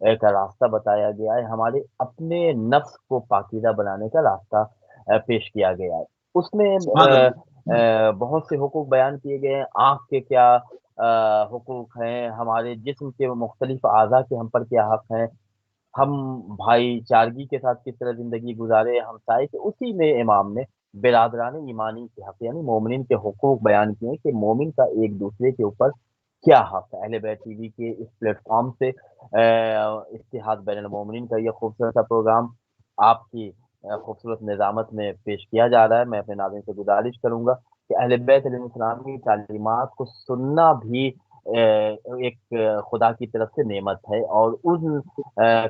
کا راستہ بتایا گیا ہے، ہمارے اپنے نفس کو پاکیزہ بنانے کا راستہ پیش کیا گیا ہے۔ اس میں سبحان اللہ۔ بہت سے حقوق بیان کیے گئے ہیں، آنکھ کے کیا حقوق ہیں، ہمارے جسم کے مختلف اعضاء کے ہم پر کیا حق ہیں، ہم بھائی چارگی کے ساتھ کس طرح زندگی گزارے، ہمسائے کے، اسی میں امام نے برادران ایمانی کے حق یعنی مومنین کے حقوق بیان کیے ہیں کہ مومن کا ایک دوسرے کے اوپر کیا حق ہے۔ اہل بیت ٹی وی کے اس پلیٹ فارم سے اتحاد بین المومنین کا یہ خوبصورت سا پروگرام آپ کی خوبصورت نظامت میں پیش کیا جا رہا ہے۔ میں اپنے ناظرین سے گزارش کروں گا کہ اہل بیت علیہ السلام کی تعلیمات کو سننا بھی ایک خدا کی طرف سے نعمت ہے، اور ان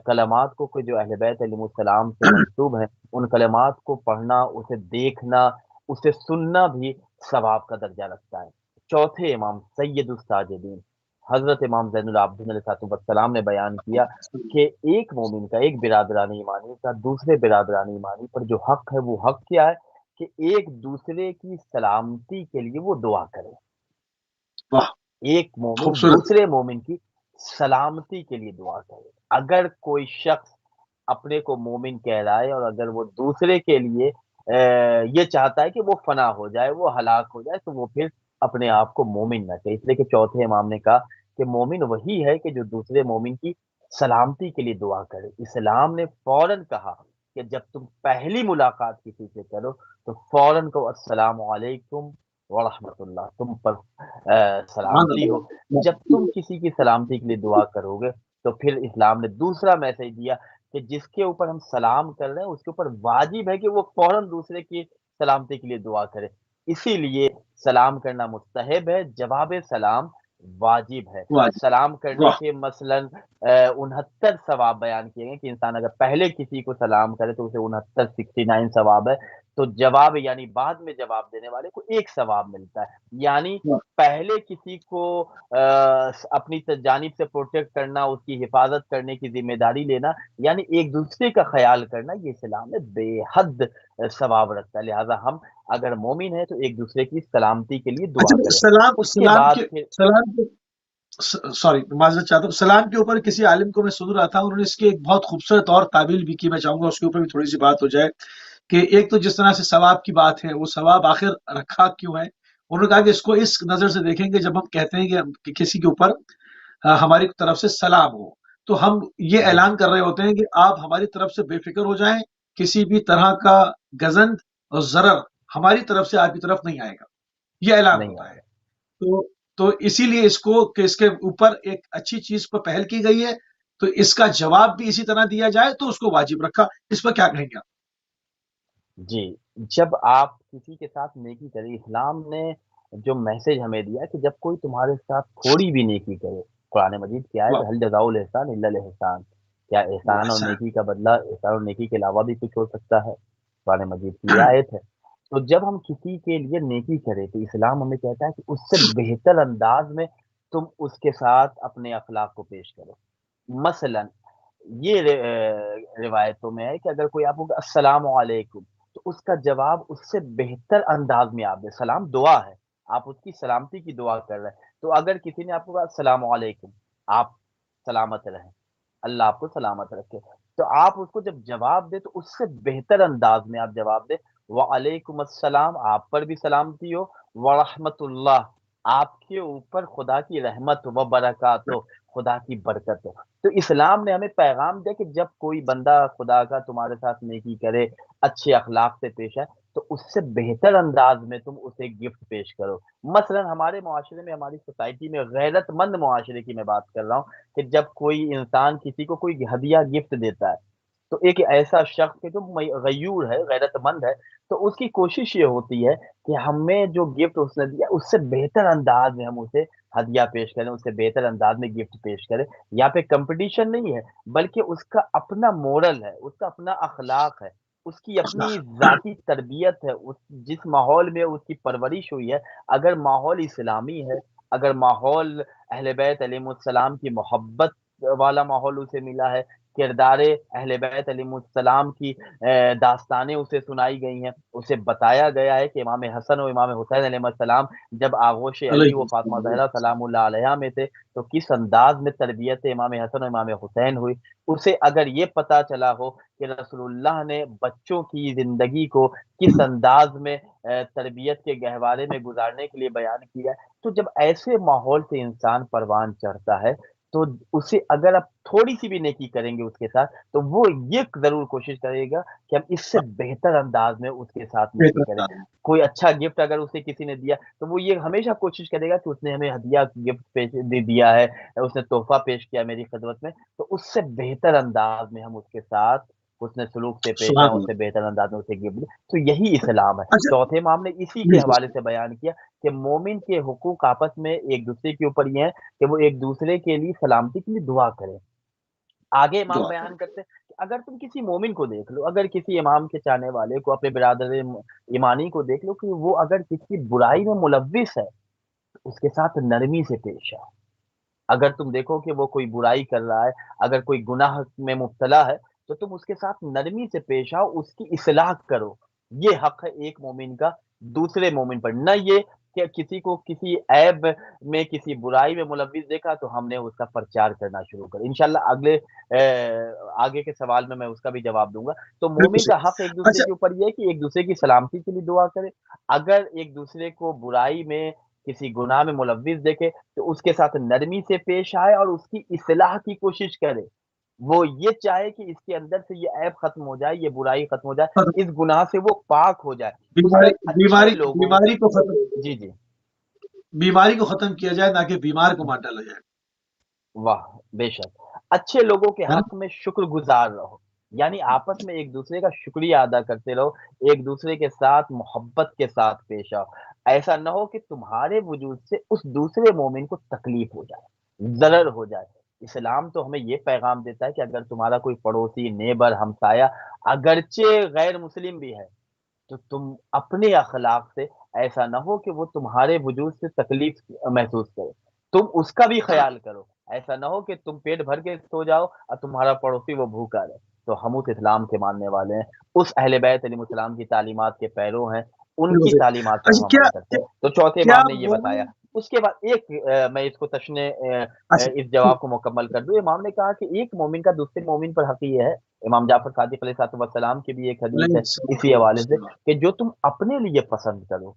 کلمات کو کہ جو اہل بیت علیہ السلام سے منسوب ہیں، ان کلمات کو پڑھنا، اسے دیکھنا، اسے سننا بھی ثواب کا درجہ رکھتا ہے۔ چوتھے امام سید الساجدین حضرت امام زین العابدین علیہ السلام نے بیان کیا کہ ایک مومن کا، ایک برادران ایمانی کا دوسرے برادران ایمانی پر جو حق ہے، وہ حق کیا ہے کہ ایک دوسرے کی سلامتی کے لیے وہ دعا کرے۔ واہ، ایک مومن خوبصورت۔ دوسرے مومن کی سلامتی کے لیے دعا کرے۔ اگر کوئی شخص اپنے کو مومن کہہ رہا ہے اور اگر وہ دوسرے کے لیے یہ چاہتا ہے کہ وہ فنا ہو جائے، وہ ہلاک ہو جائے، تو وہ پھر اپنے آپ کو مومن نہ کہے۔ اس لیے کہ چوتھے امام نے کہا کہ مومن وہی ہے کہ جو دوسرے مومن کی سلامتی کے لیے دعا کرے۔ اسلام نے فوراً کہا کہ جب تم پہلی ملاقات کسی سے کرو تو فوراً کو السلام علیکم ورحمۃ اللہ، تم پر سبحان سلامتی ہو۔ جب تم اللہ۔ کسی کی سلامتی کے لیے دعا کرو گے تو پھر اسلام نے دوسرا میسج دیا کہ جس کے اوپر ہم سلام کر رہے ہیں اس کے اوپر واجب ہے کہ وہ فوراً دوسرے کی سلامتی کے لیے دعا کرے۔ اسی لیے سلام کرنا مستحب ہے، جواب سلام واجب ہے۔ واہ سلام کرنے واہ، کے مثلاً 69 ثواب بیان کیے گئے کہ انسان اگر پہلے کسی کو سلام کرے تو اسے 69 ثواب ہے، تو جواب یعنی بعد میں جواب دینے والے کو ایک ثواب ملتا ہے۔ یعنی واہ، پہلے کسی کو اپنی جانب سے پروٹیکٹ کرنا، اس کی حفاظت کرنے کی ذمہ داری لینا، یعنی ایک دوسرے کا خیال کرنا، یہ اسلام میں بے حد ثواب رکھتا ہے۔ لہٰذا ہم اگر مومن ہیں تو ایک دوسرے کی سلامتی کے لیے دعا اچھا کریں۔ سلام اس کے سلام بعد کے پھر سلام کے سوری معذرت چاہتا ہوں، سلام کے اوپر کسی عالم کو میں سن رہا تھا، انہوں نے اس کی ایک بہت خوبصورت اور تعبیر بھی کی، میں چاہوں گا اس کے اوپر بھی تھوڑی سی بات ہو جائے کہ ایک تو جس طرح سے ثواب کی بات ہے، وہ ثواب آخر رکھا کیوں ہے؟ انہوں نے کہا کہ اس کو اس نظر سے دیکھیں گے جب ہم کہتے ہیں کہ کسی کے اوپر ہماری طرف سے سلام ہو، تو ہم یہ جی اعلان کر رہے ہوتے ہیں کہ آپ ہماری طرف سے بے فکر ہو جائیں، کسی بھی طرح کا گزند اور ضرر ہماری طرف سے آپ کی طرف نہیں آئے گا، یہ اعلان نہیں ہوتا آئے ہے۔ گا۔ تو تو اسی لیے اس کو کہ اس کے اوپر ایک اچھی چیز پر پہل کی گئی ہے، تو اس کا جواب بھی اسی طرح دیا جائے تو اس کو واجب رکھا۔ اس پر کیا کہیں گے آپ؟ جی، جب آپ کسی کے ساتھ نیکی کریں، اسلام نے جو میسج ہمیں دیا کہ جب کوئی تمہارے ساتھ تھوڑی بھی نیکی کرے، قرآن مجید کی آیت واہ حل جزاء الاحسان الا الاحسان، کیا احسان اور واہ، نیکی کا بدلہ احسان اور نیکی کے علاوہ بھی کچھ ہو سکتا ہے؟ قرآن مجید کی یہ آیت ہے۔ تو جب ہم کسی کے لیے نیکی کریں تو اسلام ہمیں کہتا ہے کہ اس سے بہتر انداز میں تم اس کے ساتھ اپنے اخلاق کو پیش کرو۔ مثلاً یہ روایتوں میں ہے کہ اگر کوئی آپ کو کہے السلام علیکم تو اس کا جواب اس سے بہتر انداز میں آپ دیں۔ سلام دعا ہے، آپ اس کی سلامتی کی دعا کر رہے ہیں، تو اگر کسی نے آپ کو کہا السلام علیکم، آپ سلامت رہیں، اللہ آپ کو سلامت رکھے، تو آپ اس کو جب جواب دیں تو اس سے بہتر انداز میں آپ جواب دیں وعلیکم السلام، آپ پر بھی سلامتی ہو، ورحمۃ اللہ، آپ کے اوپر خدا کی رحمت و برکات ہو، خدا کی برکت ہو۔ تو اسلام نے ہمیں پیغام دیا کہ جب کوئی بندہ خدا کا تمہارے ساتھ نیکی کرے، اچھے اخلاق سے پیش آئے، تو اس سے بہتر انداز میں تم اسے گفٹ پیش کرو۔ مثلا ہمارے معاشرے میں، ہماری سوسائٹی میں، غیرت مند معاشرے کی میں بات کر رہا ہوں کہ جب کوئی انسان کسی کو کوئی ہدیہ گفٹ دیتا ہے تو ایک ایسا شخص ہے جو غیور ہے، غیرت مند ہے، تو اس کی کوشش یہ ہوتی ہے کہ ہمیں جو گفٹ اس نے دیا اس سے بہتر انداز میں ہم اسے ہدیہ پیش کریں، اس سے بہتر انداز میں گفٹ پیش کریں۔ یہاں پہ کمپٹیشن نہیں ہے، بلکہ اس کا اپنا مورل ہے، اس کا اپنا اخلاق ہے، اس کی اپنی ذاتی تربیت ہے، جس ماحول میں اس کی پرورش ہوئی ہے۔ اگر ماحول اسلامی ہے، اگر ماحول اہل بیت علیہ السلام کی محبت والا ماحول اسے ملا ہے، کردار اہل بیت علیہ السلام کی داستانیں اسے سنائی گئی ہیں، اسے بتایا گیا ہے کہ امام حسن و امام حسین علیہ السلام جب آغوش علی و فاطمہ زہرا سلام اللہ علیہ میں تھے تو کس انداز میں تربیت امام حسن و امام حسین ہوئی۔ اسے اگر یہ پتا چلا ہو کہ رسول اللہ نے بچوں کی زندگی کو کس انداز میں تربیت کے گہوارے میں گزارنے کے لیے بیان کیا ہے، تو جب ایسے ماحول سے انسان پروان چڑھتا ہے تو اسے اگر آپ تھوڑی سی بھی نیکی کریں گے اس کے ساتھ تو وہ یہ ضرور کوشش کرے گا کہ ہم اس سے بہتر انداز میں اس کے ساتھ نیکی کریں۔ کوئی اچھا گفٹ اگر اسے کسی نے دیا تو وہ یہ ہمیشہ کوشش کرے گا کہ اس نے ہمیں ہدیہ گفٹ دیا ہے، اس نے تحفہ پیش کیا میری خدمت میں، تو اس سے بہتر انداز میں ہم اس کے ساتھ اس نے سلوک سے پیش آئے، سبحان اس اللہ۔ سے بہتر انداز میں اسے گفٹ دیا۔ تو یہی اسلام ہے۔ اچھا، چوتھے امام نے اسی جی کے جی حوالے سے بیان کیا کہ مومن کے حقوق آپس میں ایک دوسرے کے اوپر یہ ہیں کہ وہ ایک دوسرے کے لیے سلامتی کے لیے دعا کریں۔ آگے امام دعا کریں۔ بیان کرتے ہیں کہ اگر تم کسی مومن کو دیکھ لو، اگر کسی امام کے چاہنے والے کو، اپنے برادر ایمانی کو دیکھ لو کہ وہ اگر کسی برائی میں ملوث ہے تو اس کے ساتھ نرمی سے پیش آؤ۔ اگر تم دیکھو کہ وہ کوئی برائی کر رہا ہے، اگر کوئی گناہ میں مبتلا ہے تو تم اس کے ساتھ نرمی سے پیش آؤ، اس کی اصلاح کرو۔ یہ حق ہے ایک مومن کا دوسرے مومن پر، نہ یہ کہ کسی کو کسی عیب میں، کسی برائی میں ملوث دیکھا تو ہم نے اس کا پرچار کرنا شروع کر۔ انشاءاللہ آگے کے سوال میں اس کا بھی جواب دوں گا۔ تو بالکل مومن کا صحیح۔ حق ایک دوسرے اچھا، کے اوپر یہ ہے کہ ایک دوسرے کی سلامتی کے لیے دعا کرے۔ اگر ایک دوسرے کو برائی میں، کسی گناہ میں ملوث دیکھے تو اس کے ساتھ نرمی سے پیش آئے اور اس کی اصلاح کی کوشش کرے۔ وہ یہ چاہے کہ اس کے اندر سے یہ عیب ختم ہو جائے، یہ برائی ختم ہو جائے، اس گناہ سے وہ پاک ہو جائے۔ اس بیماری طرح اچھے بیماری لوگوں، بیماری کو ختم جی جی، بیماری کو ختم کیا جائے، نہ کہ بیمار کو مار ڈالا جائے، واہ، بے شک اچھے لوگوں کے ہے نا؟ حق میں شکر گزار رہو، یعنی آپس میں ایک دوسرے کا شکریہ ادا کرتے رہو، ایک دوسرے کے ساتھ محبت کے ساتھ پیش آؤ۔ ایسا نہ ہو کہ تمہارے وجود سے اس دوسرے مومن کو تکلیف ہو جائے، ضرر ہو جائے۔ اسلام تو ہمیں یہ پیغام دیتا ہے کہ اگر تمہارا کوئی پڑوسی، نیبر، ہمسایہ اگرچہ غیر مسلم بھی ہے تو تم اپنے اخلاق سے ایسا نہ ہو کہ وہ تمہارے وجود سے تکلیف محسوس کرے، تم اس کا بھی خیال کرو۔ ایسا نہ ہو کہ تم پیٹ بھر کے سو جاؤ اور تمہارا پڑوسی وہ بھوکا رہے۔ تو ہم اس اسلام کے ماننے والے ہیں، اس اہل بیت علیہ السلام کی تعلیمات کے پیرو ہیں، ان بالکل کی صحیح۔ تعلیمات پر ہم اچھا، عمل کرتے ہیں۔ تو چوتھے کیا امام نے یہ مومن، بتایا۔ اس کے بعد ایک میں اس کو اچھا اس جواب کو مکمل کر دوں۔ امام نے کہا کہ ایک مومن کا دوسرے مومن پر حق یہ ہے، امام جعفر صادق علیہ السلام کی بھی ایک حدیث علیہ ہے اسی حوالے سے، السلام، کہ جو تم اپنے لیے پسند کرو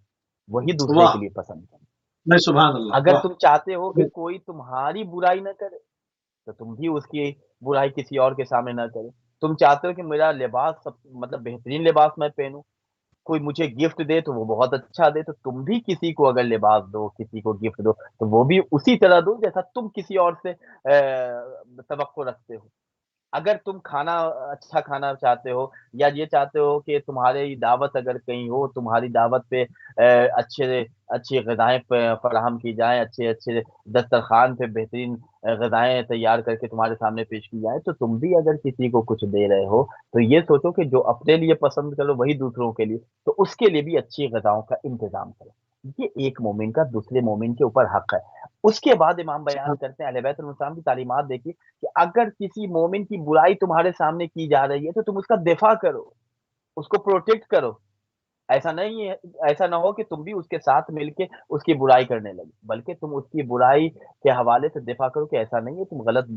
وہی دوسرے واہ، کے لیے پسند کرو۔ میں سبحان اللہ، اگر واہ، تم چاہتے ہو کہ کوئی تمہاری برائی نہ کرے تو تم بھی اس کی برائی کسی اور کے سامنے نہ کرے۔ تم چاہتے ہو کہ میرا لباس مطلب بہترین لباس میں پہنوں، کوئی مجھے گفٹ دے تو وہ بہت اچھا دے، تو تم بھی کسی کو اگر لباس دو، کسی کو گفٹ دو تو وہ بھی اسی طرح دو جیسا تم کسی اور سے توقع رکھتے ہو۔ اگر تم کھانا اچھا کھانا چاہتے ہو، یا یہ چاہتے ہو کہ تمہاری دعوت اگر کہیں ہو، تمہاری دعوت پہ اچھے اچھی غذائیں فراہم کی جائیں، اچھے اچھے دسترخوان پہ بہترین غذائیں تیار کر کے تمہارے سامنے پیش کی جائیں، تو تم بھی اگر کسی کو کچھ دے رہے ہو تو یہ سوچو کہ جو اپنے لیے پسند کرو وہی دوسروں کے لیے، تو اس کے لیے بھی اچھی غذاؤں کا انتظام کرو۔ یہ ایک مومن کا دوسرے مومن کے اوپر حق ہے۔ اس کے بعد امام بیان کرتے ہیں، اہل بیت السلام کی تعلیمات دیکھیے کہ اگر کسی مومن کی برائی تمہارے سامنے کی جا رہی ہے تو تم اس کا دفاع کرو، اس کو پروٹیکٹ کرو۔ ایسا نہیں ہے، ایسا نہ ہو کہ تم بھی اس کے ساتھ مل کے اس کی برائی کرنے لگے، بلکہ تم اس کی برائی کے حوالے سے دفاع کرو کہ ایسا نہیں ہے، تم غلط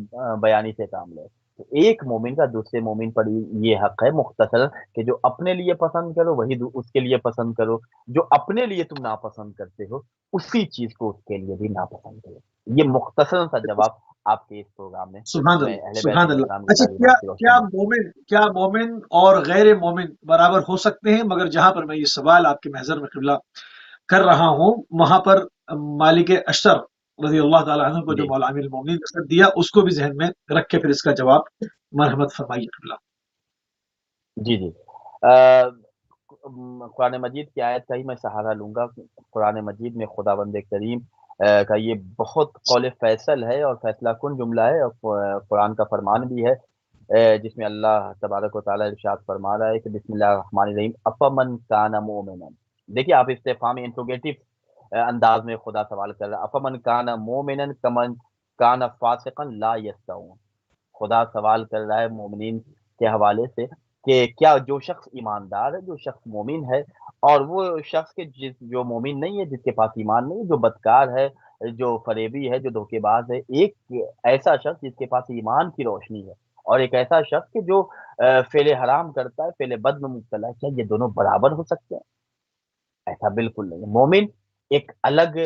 بیانی سے کام لو۔ تو ایک مومن کا دوسرے مومن پر یہ حق ہے مختصر، کہ جو اپنے لیے پسند کرو وہی اس کے لیے پسند کرو، جو اپنے لیے تم ناپسند کرتے ہو اسی چیز کو اس کے لیے بھی ناپسند کرو۔ یہ مختصر سا جواب آپ کے اس پروگرام میں سبحان میں اللہ، اہل بیت سبحان علیہ السلام اللہ۔ کی اچھا، کیا تعلیمات کی روشنی کیا میں۔ مومن کیا مومن اور غیر مومن برابر ہو سکتے ہیں؟ مگر جہاں پر میں یہ سوال آپ کے محضر میں قبلہ کر رہا ہوں، وہاں پر مالک اشتر رضی اللہ تعالیٰ عنہ کو جو جی مولا امیر المومنین نے خط دیا، اس کو بھی ذہن میں رکھ کے پھر اس کا جواب مرحمت فرمائیے قبلہ۔ جی جی، قرآن مجید کی آیت کا ہی میں سہارا لوں گا۔ قرآن مجید میں خداوند کریم کا یہ بہت قول فیصل ہے اور فیصلہ کن جملہ ہے، اور قرآن کا فرمان بھی ہے، جس میں اللہ تبارک و تعالیٰ ارشاد فرما رہا ہے کہ بسم اللہ الرحمن الرحیم افمن کان مومنا۔ دیکھیے آپ استفہام انٹروگیٹو انداز میں خدا سوال کر رہا ہے، افمن کان مومنا کمن کان فاسقا لا یستوون۔ خدا سوال کر رہا ہے مومنین کے حوالے سے کہ کیا جو شخص ایماندار ہے، جو شخص مومن ہے، اور وہ شخص کے جو مومن نہیں ہے، جس کے پاس ایمان نہیں ہے، جو بدکار ہے، جو فریبی ہے، جو دھوکے باز ہے، ایک ایسا شخص جس کے پاس ایمان کی روشنی ہے، اور ایک ایسا شخص کہ جو فعل حرام کرتا ہے، فعل بد میں مبتلا ہے، کیا یہ دونوں برابر ہو سکتے ہیں؟ ایسا بالکل نہیں ہے۔ مومن ایک الگ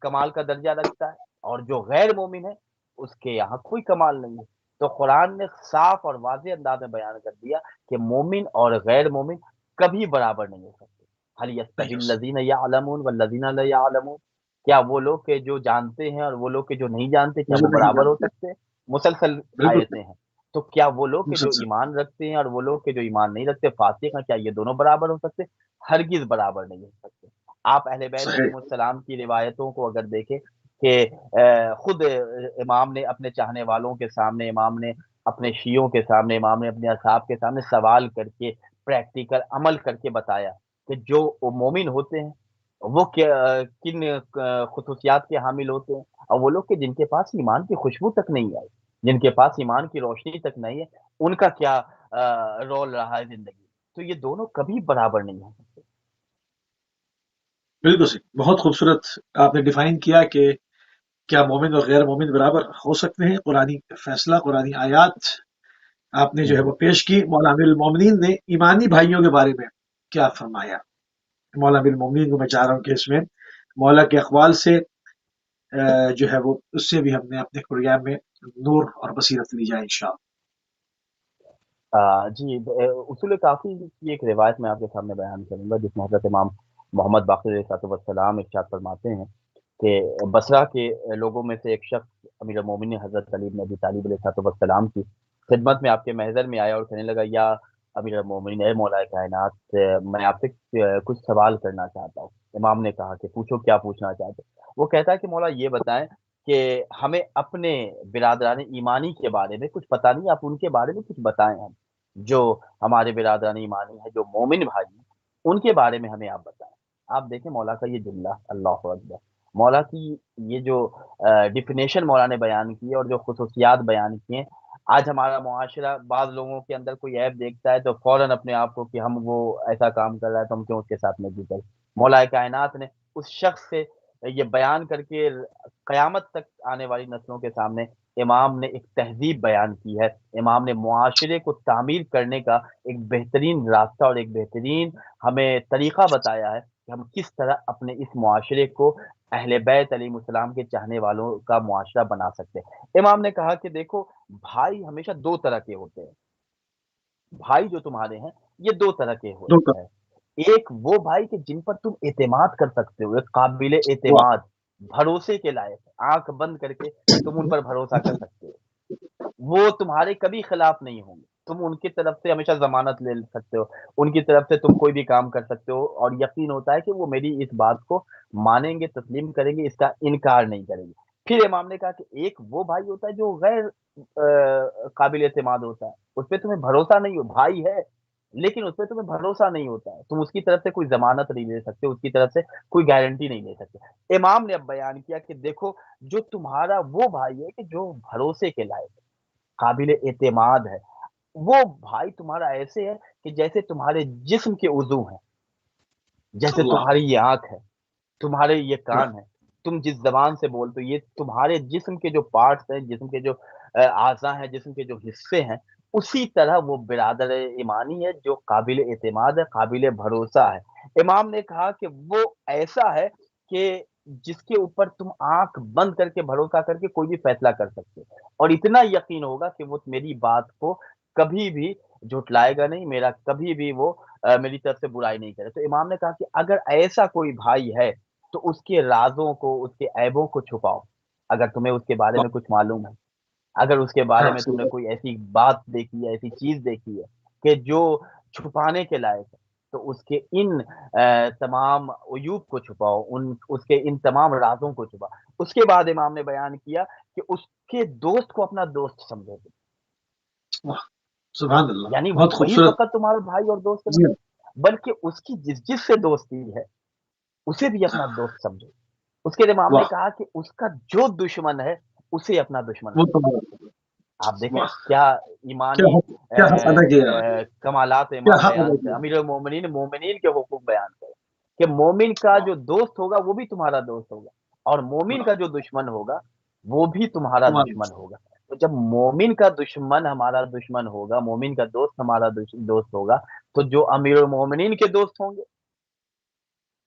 کمال کا درجہ رکھتا ہے، اور جو غیر مومن ہے اس کے یہاں کوئی کمال نہیں ہے۔ تو قرآن نے صاف اور واضح انداز میں بیان کر دیا کہ مومن اور غیر مومن کبھی برابر نہیں ہو سکتے۔ هل نہیں يستوي ہو سکتا۔ الذين يعلمون والذين لا يعلمون، کیا وہ لوگ کہ جو جانتے ہیں اور وہ لوگ کہ جو نہیں جانتے، کیا مجھے وہ نہیں برابر ہو جانتے، سکتے ہیں؟ مسلسل بالکل آیتیں ہیں۔ تو کیا وہ لوگ کہ جو مسلسل ایمان رکھتے ہیں اور وہ لوگ کہ جو ایمان نہیں رکھتے فاسق ہیں، کیا یہ دونوں برابر ہو سکتے؟ ہرگز برابر نہیں ہو سکتے۔ آپ اہل بیت صحیح۔ علیہ السلام کی روایتوں کو اگر دیکھیں کہ خود امام نے اپنے چاہنے والوں کے سامنے، امام نے اپنے شیعوں کے سامنے، امام نے اپنے اصحاب کے سامنے سوال کر کے پریکٹیکل عمل کر کے بتایا کہ جو مومن ہوتے ہیں وہ کن خصوصیات کے حامل ہوتے ہیں، اور وہ لوگ کہ جن کے پاس ایمان کی خوشبو تک نہیں آئی، جن کے پاس ایمان کی روشنی تک نہیں ہے، ان کا کیا رول رہا ہے زندگی۔ تو یہ دونوں کبھی برابر نہیں ہو سکتے۔ بالکل صحیح، بہت خوبصورت آپ نے ڈیفائن کیا کہ کیا مومن اور غیر مومن برابر ہو سکتے ہیں۔ قرآنی فیصلہ، قرآنی آیات آپ نے جو ہے وہ پیش کی۔ مولا امیر المومنین نے ایمانی بھائیوں کے بارے میں کیا فرمایا؟ مولا امیر المومنین کو میں چاہ رہا ہوں کہ اس میں مولا کے اقوال سے جو ہے وہ اس سے بھی ہم نے اپنے پروگرام میں نور اور بصیرت لی جائے انشاءاللہ۔ جی، اصول کافی کی ایک روایت میں آپ کے سامنے بیان کروں گا، جس میں حضرت امام محمد باقر علیہ السلام ارشاد فرماتے ہیں کہ بصرہ کے لوگوں میں سے ایک شخص امیر المومنین حضرت علی بن ابی طالب علیہ السلام کی خدمت میں آپ کے محضر میں آیا اور کہنے لگا، یا امیر المومنین، اے مولا کائنات، میں آپ سے کچھ سوال کرنا چاہتا ہوں۔ امام نے کہا کہ پوچھو، کیا پوچھنا چاہتے ہیں؟ وہ کہتا ہے کہ مولا یہ بتائیں کہ ہمیں اپنے برادران ایمانی کے بارے میں کچھ پتہ نہیں، آپ ان کے بارے میں کچھ بتائیں، ہم جو ہمارے برادران ایمانی ہیں، جو مومن بھائی ہیں، ان کے بارے میں ہمیں آپ بتائیں۔ آپ دیکھیں مولا کا یہ جملہ، اللہ اکبر، مولا کی یہ جو ڈیفینیشن مولا نے بیان کی ہے اور جو خصوصیات بیان کی ہیں، آج ہمارا معاشرہ بعض لوگوں کے اندر کوئی عیب دیکھتا ہے تو فوراً اپنے آپ کو کہ ہم وہ ایسا کام کر رہا ہے تو ہم کیوں اس کے ساتھ نہیں کریں۔ مولا کائنات نے اس شخص سے یہ بیان کر کے قیامت تک آنے والی نسلوں کے سامنے امام نے ایک تہذیب بیان کی ہے۔ امام نے معاشرے کو تعمیر کرنے کا ایک بہترین راستہ اور ایک بہترین ہمیں طریقہ بتایا ہے کہ ہم کس طرح اپنے اس معاشرے کو اہل بیت علیہ السلام کے چاہنے والوں کا معاشرہ بنا سکتے ہیں۔ امام نے کہا کہ دیکھو، بھائی ہمیشہ دو طرح کے ہوتے ہیں۔ بھائی جو تمہارے ہیں یہ دو طرح کے دونوں ہیں۔ ایک وہ بھائی کہ جن پر تم اعتماد کر سکتے ہو، ایک قابل کا اعتماد، بھروسے کے لائق، آنکھ بند کر کے تم ان پر بھروسہ کر سکتے ہو، وہ تمہارے کبھی خلاف نہیں ہوں گے، تم ان کی طرف سے ہمیشہ ضمانت لے سکتے ہو، ان کی طرف سے تم کوئی بھی کام کر سکتے ہو، اور یقین ہوتا ہے کہ وہ میری اس بات کو مانیں گے، تسلیم کریں گے، اس کا انکار نہیں کریں گے۔ پھر امام نے کہا کہ ایک وہ بھائی ہوتا ہے جو غیر قابل اعتماد ہوتا ہے، اس پہ تمہیں بھروسہ نہیں ہو، بھائی ہے لیکن اس پہ تمہیں بھروسہ نہیں ہوتا ہے، تم اس کی طرف سے کوئی ضمانت نہیں لے سکتے، اس کی طرف سے کوئی گارنٹی نہیں لے سکتے۔ امام نے اب بیان کیا کہ دیکھو، جو تمہارا وہ بھائی ہے کہ جو بھروسے کے لائق ہے، قابل اعتماد ہے، وہ بھائی تمہارا ایسے ہے کہ جیسے تمہارے جسم کے عضو ہیں، جیسے اللہ تمہاری یہ آنکھ ہے، تمہارے یہ اللہ، کان ہے، تم جس زبان سے بولتے ہو، یہ تمہارے جسم کے جو پارٹس ہیں، جسم کے جو اعضاء ہیں، جسم کے جو حصے ہیں، اسی طرح وہ برادر ایمانی ہے جو قابل اعتماد ہے، قابل بھروسہ ہے۔ امام نے کہا کہ وہ ایسا ہے کہ جس کے اوپر تم آنکھ بند کر کے بھروسہ کر کے کوئی بھی فیصلہ کر سکتے ہو، اور اتنا یقین ہوگا کہ وہ میری بات کو کبھی بھی جھٹلائے گا نہیں، میرا کبھی بھی وہ میری طرف سے برائی نہیں کرے۔ تو امام نے کہا کہ اگر ایسا کوئی بھائی ہے تو اس کے رازوں کو، اس کے عیبوں کو چھپاؤ، اگر تمہیں اس کے بارے میں کچھ معلوم ہے، اگر اس کے بارے ہاں میں تم صحیح نے بات۔ کوئی ایسی بات دیکھی ہے، ایسی چیز دیکھی ہے کہ جو چھپانے کے لائق ہے، تو اس کے ان تمام عیوب کو چھپاؤ، اس کے ان تمام رازوں کو چھپاؤ۔ اس کے بعد امام نے بیان کیا کہ اس کے دوست کو اپنا دوست سمجھو، واہ، سبحان اللہ، یعنی بہت وہی خوبصورت۔ فقط تمہارا بھائی اور دوست جی نہیں، بلکہ اس کی جس جس سے دوستی ہے اسے بھی اپنا دوست سمجھو۔ اس کے امام نے واہ، کہا کہ اس کا جو دشمن ہے اسے اپنا دشمن وہ سمجھو۔ تو آپ دیکھیں واہ، کیا ایمانی کیا حق ادا کیا ہے، کمالات کیا امام حق ادا بیان کیا کرے، ہے۔ امیر المومنین مومنین کے حقوق بیان کرے کہ مومن کا واہ، جو دوست ہوگا وہ بھی تمہارا دوست ہوگا، اور مومن واہ، کا جو دشمن ہوگا وہ بھی تمہارا تمہاری دشمن ہوگا۔ تو جب مومن کا دشمن ہمارا دشمن ہوگا، مومن کا دوست ہمارا دوست ہوگا، تو جو امیر المومنین کے دوست ہوں گے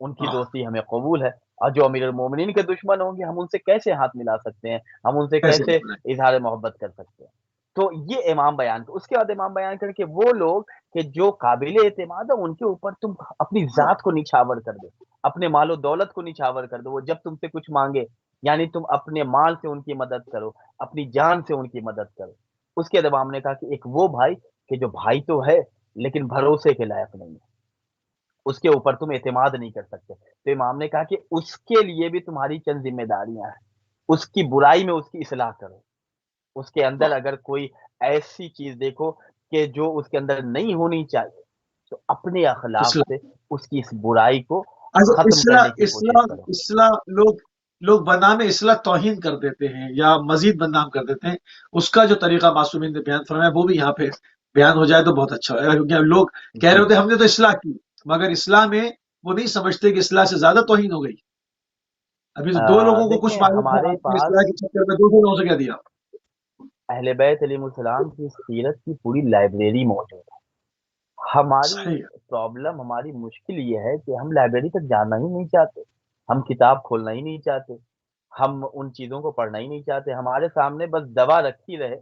ان کی واہ، دوستی ہمیں قبول ہے، اور جو امیر المومنین کے دشمن ہوں گے ہم ان سے کیسے ہاتھ ملا سکتے ہیں، ہم ان سے کیسے کیسے اظہار محبت کر سکتے ہیں۔ تو یہ امام بیان کر، اس کے بعد امام بیان کر کہ وہ لوگ کہ جو قابل اعتماد ہے ان کے اوپر تم اپنی واہ، ذات کو نچھاور کر دو، اپنے مال و دولت کو نچھاور کر دو، وہ جب تم سے کچھ مانگے یعنی تم اپنے مال سے ان کی مدد کرو، اپنی جان سے ان کی مدد کرو۔ اس کے بعد امام نے کہا کہ ایک وہ بھائی کہ جو بھائی تو ہے لیکن بھروسے کے لائق نہیں ہے، اس کے اوپر تم اعتماد نہیں کر سکتے، تو امام نے کہا کہ اس کے لیے بھی تمہاری چند ذمہ داریاں ہیں، اس کی برائی میں اس کی اصلاح کرو، اس کے اندر واہ، اگر کوئی ایسی چیز دیکھو کہ جو اس کے اندر نہیں ہونی چاہیے تو اپنے اخلاق اصلاح، سے اس کی اس برائی کو اچھا، ختم اصلاح کرنے کی کوشش اصلاح کرو۔ اصلاح لوگ بدنام اصلاح توہین کر دیتے ہیں یا مزید بدنام کر دیتے ہیں، اس کا جو طریقہ معصومین نے بیان فرمایا وہ بھی یہاں پہ بیان ہو جائے تو بہت اچھا ہوگا، کیونکہ لوگ کہہ رہے جی ہوتے ہیں ہم نے تو اصلاح کی، مگر اصلاح میں وہ نہیں سمجھتے کہ اصلاح سے زیادہ توہین ہو گئی۔ ابھی تو دو لوگوں کو کچھ دیکھیں معلوم تھا، ہمارے آپ نے پاس اصلاح کے چکر میں 2 لوگوں سے کہہ دیا۔ اہل بیت علیہ السلام کی سیرت کی پوری لائبریری موجود ہے۔ ہماری صحیح ہے، پرابلم، ہماری مشکل یہ ہے کہ ہم لائبریری تک جانا ہی نہیں چاہتے، ہم کتاب کھولنا ہی نہیں چاہتے، ہم ان چیزوں کو پڑھنا ہی نہیں چاہتے، ہمارے سامنے بس دوا رکھی رہے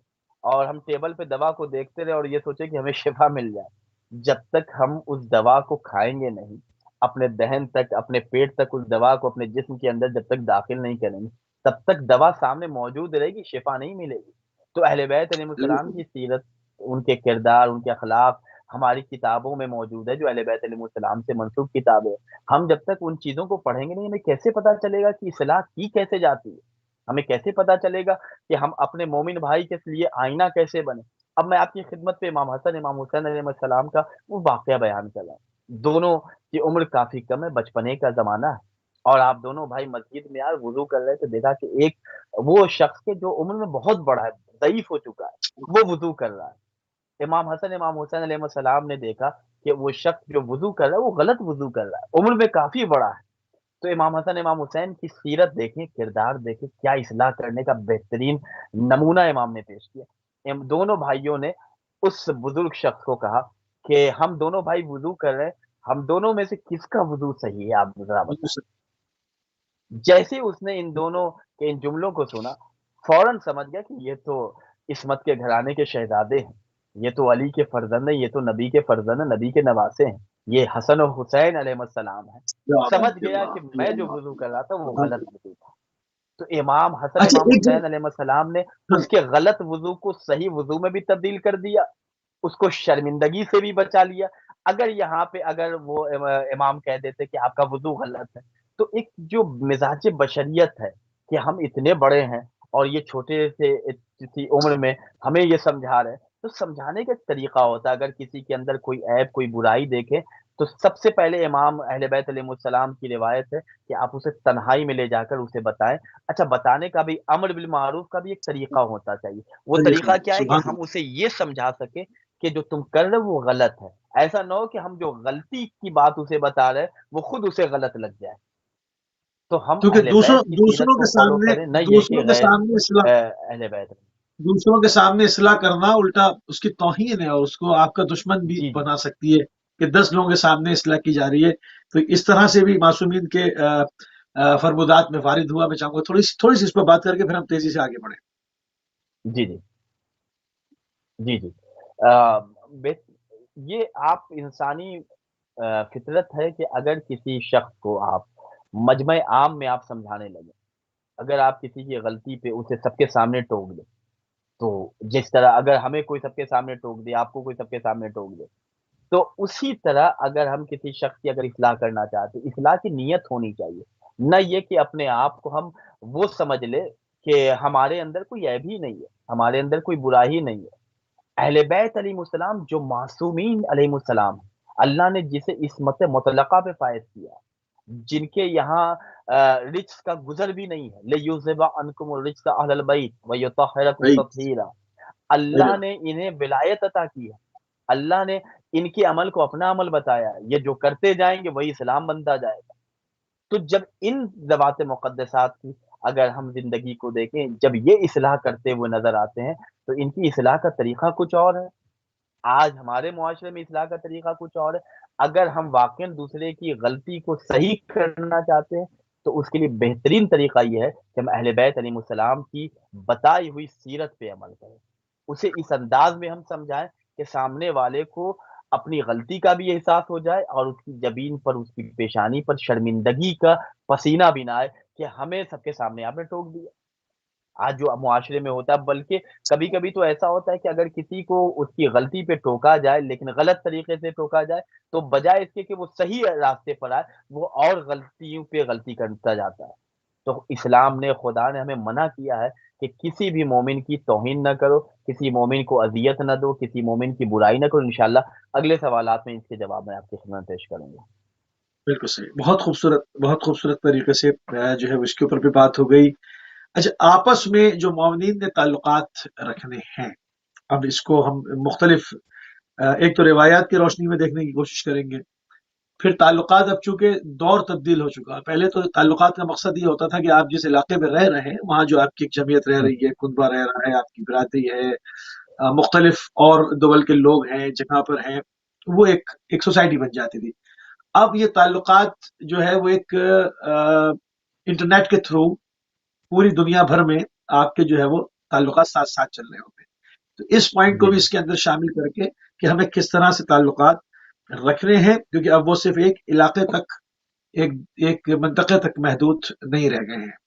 اور ہم ٹیبل پہ دوا کو دیکھتے رہے اور یہ سوچے کہ ہمیں شفا مل جائے۔ جب تک ہم اس دوا کو کھائیں گے نہیں، اپنے دہن تک، اپنے پیٹ تک اس دوا کو اپنے جسم کے اندر جب تک داخل نہیں کریں گے، تب تک دوا سامنے موجود رہے گی، شفا نہیں ملے گی۔ تو اہل بیت علیہ السلام بالکل، کی سیرت، ان کے کردار، ان کے اخلاق ہماری کتابوں میں موجود ہے، جو اہل بیت علیہ السلام سے منسوب کتابیں۔ ہم جب تک ان چیزوں کو پڑھیں گے نہیں، ہمیں کیسے پتا چلے گا کہ اصلاح کی کیسے جاتی ہے، ہمیں کیسے پتا چلے گا کہ ہم اپنے مومن بھائی کے لیے آئینہ کیسے بنے۔ اب میں آپ کی خدمت پہ امام حسن امام حسین علیہ السلام کا وہ واقعہ بیان کر رہا ہوں۔ دونوں کی عمر کافی کم ہے، بچپنے کا زمانہ ہے، اور آپ دونوں بھائی مسجد میں آئے، وضو کر رہے تھے، دیکھا کہ ایک وہ شخص کے جو عمر میں بہت بڑا ہے، ضعیف ہو چکا ہے، وہ وضو کر رہا ہے۔ امام حسن امام حسین علیہ السلام نے دیکھا کہ وہ شخص جو وضو کر رہا ہے وہ غلط وضو کر رہا ہے، عمر میں کافی بڑا ہے۔ تو امام حسن امام حسین کی سیرت دیکھیں، کردار دیکھیں، کیا اصلاح کرنے کا بہترین نمونہ امام نے پیش کیا۔ دونوں بھائیوں نے اس بزرگ شخص کو کہا کہ ہم دونوں بھائی وضو کر رہے ہیں، ہم دونوں میں سے کس کا وضو صحیح ہے، آپ ذرا بالکل بتائیں۔ صحیح۔ جیسے اس نے ان دونوں کے ان جملوں کو سنا، فوراً سمجھ گیا کہ یہ تو عصمت کے گھرانے کے شہزادے ہیں، یہ تو علی کے فرزند ہیں، یہ تو نبی کے فرزند ہیں، نبی کے نواسے ہیں، یہ حسن و حسین علیہ السلام ہیں۔ یا سمجھ اللہ، گیا اللہ، کہ میں جو اللہ، وضو کر رہا تھا وہ غلط اللہ۔ وضو تھا۔ تو امام حسن اچھا، امام ایک حسین علیہ السلام نے ہاں، اس کے غلط وضو کو صحیح وضو میں بھی تبدیل کر دیا، اس کو شرمندگی سے بھی بچا لیا۔ اگر یہاں پہ اگر وہ امام کہہ دیتے کہ آپ کا وضو غلط ہے، تو ایک جو مزاج بشریت ہے کہ ہم اتنے بڑے ہیں اور یہ چھوٹے سے سی عمر میں ہمیں یہ سمجھا رہے ہیں، تو سمجھانے کا ایک طریقہ ہوتا ہے۔ اگر کسی کے اندر کوئی عیب، کوئی برائی دیکھے تو سب سے پہلے امام اہل بیت علیہ السلام کی روایت ہے کہ آپ اسے تنہائی میں لے جا کر اسے بتائیں۔ اچھا، بتانے کا بھی، امر بالمعروف کا بھی ایک طریقہ ہوتا چاہیے۔ وہ طریقہ طریقہ ہے، کیا ہے کہ سبحان ہم اللہ۔ اسے یہ سمجھا سکیں کہ جو تم کر رہے ہو وہ غلط ہے۔ ایسا نہ ہو کہ ہم جو غلطی کی بات اسے بتا رہے وہ خود اسے غلط لگ جائے۔ تو ہم کیونکہ اہل دوسروں بیت کی سیرت دوسروں کو کے فالو سامنے کریں، نہ یہ دوسروں کہ کے غیر سامنے اصلاح اہل بیت۔ دوسروں کے سامنے اصلاح کرنا الٹا اس کی توہین ہے اور اس کو آپ کا دشمن بھی جی جی بنا سکتی ہے کہ 10 لوگوں کے سامنے اصلاح کی جا رہی ہے۔ تو اس طرح سے بھی معصومین کے فرمودات میں وارد ہوا۔ میں چاہوں گا تھوڑی سی اس پر بات کر کے پھر ہم تیزی سے آگے بڑھیں۔ جی جی جی جی یہ آپ انسانی فطرت ہے کہ اگر کسی شخص کو آپ مجمع عام میں آپ سمجھانے لگے، اگر آپ کسی کی غلطی پہ اسے سب کے سامنے ٹوک دیں، تو جس طرح اگر ہمیں کوئی سب کے سامنے ٹوک دے، آپ کو کوئی سب کے سامنے ٹوک دے، تو اسی طرح اگر ہم کسی شخص کی اگر اصلاح کرنا چاہتے ہیں، اصلاح کی نیت ہونی چاہیے، نہ یہ کہ اپنے آپ کو ہم وہ سمجھ لے کہ ہمارے اندر کوئی عیب ہی نہیں ہے، ہمارے اندر کوئی برائی ہی نہیں ہے۔ اہل بیت علیہ السلام جو معصومین علیہ السلام، اللہ نے جسے عصمت مطلقہ پہ فائز کیا، جن کے یہاں رجس کا گزر بھی نہیں ہے، لِیُذْهِبَ عَنْکُمُ الرِّجْسَ أَهْلَ الْبَيْتِ وَيُطَهِّرَکُمْ بھائی تطہیرا۔ اللہ نے انہیں ولایت عطا کی ہے، اللہ نے ان کے عمل کو اپنا عمل بتایا ہے، یہ جو کرتے جائیں گے وہی اسلام بنتا جائے گا۔ تو جب ان ذوات مقدسات کی اگر ہم زندگی کو دیکھیں، جب یہ اصلاح کرتے ہوئے نظر آتے ہیں تو ان کی اصلاح کا طریقہ کچھ اور ہے، آج ہمارے معاشرے میں اصلاح کا طریقہ کچھ اور ہے۔ اگر ہم واقعا دوسرے کی غلطی کو صحیح کرنا چاہتے ہیں تو اس کے لیے بہترین طریقہ یہ ہے کہ ہم اہل بیت علیہ السلام کی بتائی ہوئی سیرت پہ عمل کریں، اسے اس انداز میں ہم سمجھائیں کہ سامنے والے کو اپنی غلطی کا بھی احساس ہو جائے اور اس کی جبین پر، اس کی پیشانی پر شرمندگی کا پسینہ بھی نہ آئے کہ ہمیں سب کے سامنے آپ نے ٹوک دیا۔ آج جو معاشرے میں ہوتا ہے، بلکہ کبھی کبھی تو ایسا ہوتا ہے کہ اگر کسی کو اس کی غلطی پہ ٹوکا جائے لیکن غلط طریقے سے ٹوکا جائے تو بجائے اس کے کہ وہ صحیح راستے پر آئے، وہ اور غلطیوں پہ غلطی کرتا جاتا ہے۔ تو اسلام نے، خدا نے ہمیں منع کیا ہے کہ کسی بھی مومن کی توہین نہ کرو، کسی مومن کو اذیت نہ دو، کسی مومن کی برائی نہ کرو۔ انشاءاللہ اگلے سوالات میں اس کے جواب میں آپ کی خدمت پیش کروں گا۔ بالکل صحیح، بہت خوبصورت طریقے سے جو ہے اس کے اوپر بھی بات ہو گئی۔ اچھا، آپس میں جو مومنین نے تعلقات رکھنے ہیں، اب اس کو ہم مختلف ایک تو روایات کی روشنی میں دیکھنے کی کوشش کریں گے، پھر تعلقات اب چونکہ دور تبدیل ہو چکا، پہلے تو تعلقات کا مقصد یہ ہوتا تھا کہ آپ جس علاقے میں رہ رہے ہیں وہاں جو آپ کی ایک جمعیت رہ رہی ہے، کنبہ رہ رہا ہے، آپ کی برادری ہے، مختلف اور دول کے لوگ ہیں جہاں پر ہیں، وہ ایک سوسائٹی بن جاتی تھی۔ اب یہ تعلقات جو ہے وہ ایک انٹرنیٹ کے تھرو پوری دنیا بھر میں آپ کے جو ہے وہ تعلقات ساتھ ساتھ چل رہے ہوتے ہیں۔ تو اس پوائنٹ کو جی بھی اس کے اندر شامل کر کے کہ ہمیں کس طرح سے تعلقات رکھنے ہیں، کیونکہ اب وہ صرف ایک علاقے تک، ایک منطقے تک محدود نہیں رہ گئے ہیں۔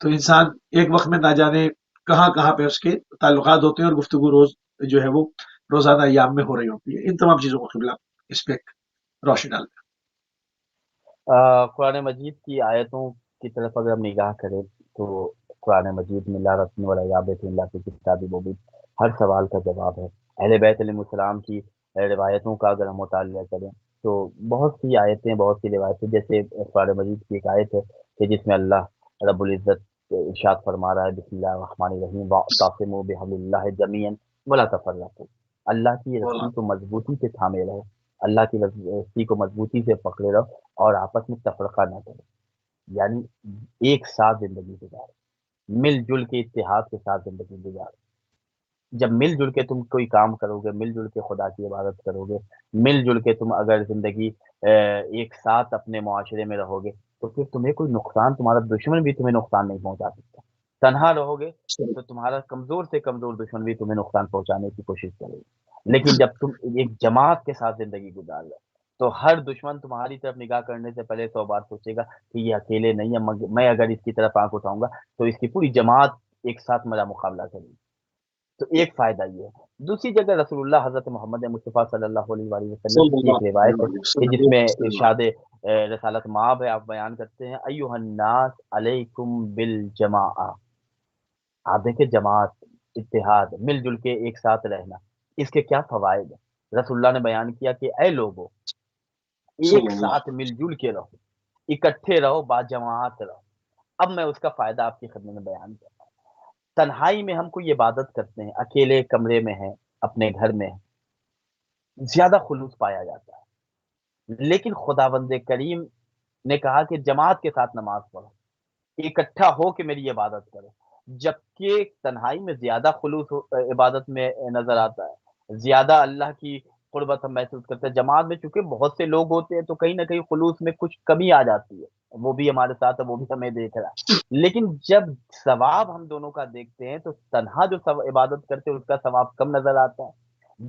تو انسان ایک وقت میں نہ جانے کہاں کہاں پہ اس کے تعلقات ہوتے ہیں، اور گفتگو روز جو ہے وہ روزانہ ایام میں ہو رہی ہوتی ہے۔ ان تمام چیزوں کو قبلہ اس پہ ایک روشنی ڈالتا قرآن مجید کی آیتوں کی طرف اگر ہم نگاہ کریں تو قرآن مجید میں لا رسم ولا یابت اللہ کی کتاب مبین، ہر سوال کا جواب ہے۔ اہل بیت علیہ السلام کی روایتوں کا اگر ہم مطالعہ کریں تو بہت سی آیتیں، بہت سی روایتیں، جیسے قرآن مجید کی ایک آیت ہے کہ جس میں اللہ رب العزت ارشاد فرما رہا ہے، بسم اللہ الرحمن الرحیم، واعتصموا بحبل اللہ جمیعا ولا تفرقوا، اللہ کی ہے۔ رسی کو مضبوطی سے تھامے رہو، اللہ کی رسی کو مضبوطی سے پکڑے رہو اور آپس میں تفرقہ نہ کرو، یعنی ایک ساتھ زندگی گزارو، مل جل کے اتحاد کے ساتھ زندگی گزارو۔ جب مل جل کے تم کوئی کام کرو گے، مل جل کے خدا کی عبادت کرو گے، مل جل کے تم اگر زندگی ایک ساتھ اپنے معاشرے میں رہو گے تو پھر تمہیں کوئی نقصان، تمہارا دشمن بھی تمہیں نقصان نہیں پہنچا سکتا۔ تنہا رہو گے تو تمہارا کمزور سے کمزور دشمن بھی تمہیں نقصان پہنچانے کی کوشش کرے گا، لیکن جب تم ایک جماعت کے ساتھ زندگی گزار رہے تو ہر دشمن تمہاری طرف نگاہ کرنے سے پہلے 100 بار سوچے گا کہ یہ اکیلے نہیں ہے، میں اگر اس کی طرف آنکھ اٹھاؤں گا تو اس کی پوری جماعت ایک ساتھ میرا مقابلہ کرے گی۔ تو ایک فائدہ یہ ہے۔ دوسری جگہ رسول اللہ حضرت محمد مصطفیٰ صلی اللہ علیہ وآلہ وسلم صلی کی ایک اللہ روایت ہے علیہ کہ جس میں وسلم۔ ارشاد رسالت مآب ہے، آپ بیان کرتے ہیں، ایھا الناس علیکم بالجماعہ، آپ دیکھیں جماعت، اتحاد، مل جل کے ایک ساتھ رہنا، اس کے کیا فوائد ہیں۔ رسول اللہ نے بیان کیا کہ اے لوگوں، صلی ایک اللہ ساتھ مل جل کے رہو، اکٹھے رہو، با جماعت رہو۔ اب میں اس کا فائدہ آپ کی خدمت میں بیان کرتا ہوں۔ تنہائی میں ہم کوئی عبادت کرتے ہیں، اکیلے کمرے میں ہیں، اپنے گھر میں ہیں، زیادہ خلوص پایا جاتا ہے، لیکن خداوند کریم نے کہا کہ جماعت کے ساتھ نماز پڑھو، اکٹھا ہو کے میری عبادت کرو، جبکہ تنہائی میں زیادہ خلوص عبادت میں نظر آتا ہے، زیادہ اللہ کی قربت ہم محسوس کرتے ہیں۔ جماعت میں چونکہ بہت سے لوگ ہوتے ہیں تو کہیں نہ کہیں خلوص میں کچھ کمی آ جاتی ہے، وہ بھی ہمارے ساتھ ہے، وہ بھی ہمیں دیکھ رہا ہے، لیکن جب ثواب ہم دونوں کا دیکھتے ہیں تو تنہا جو عبادت کرتے ہیں اس کا ثواب کم نظر آتا ہے،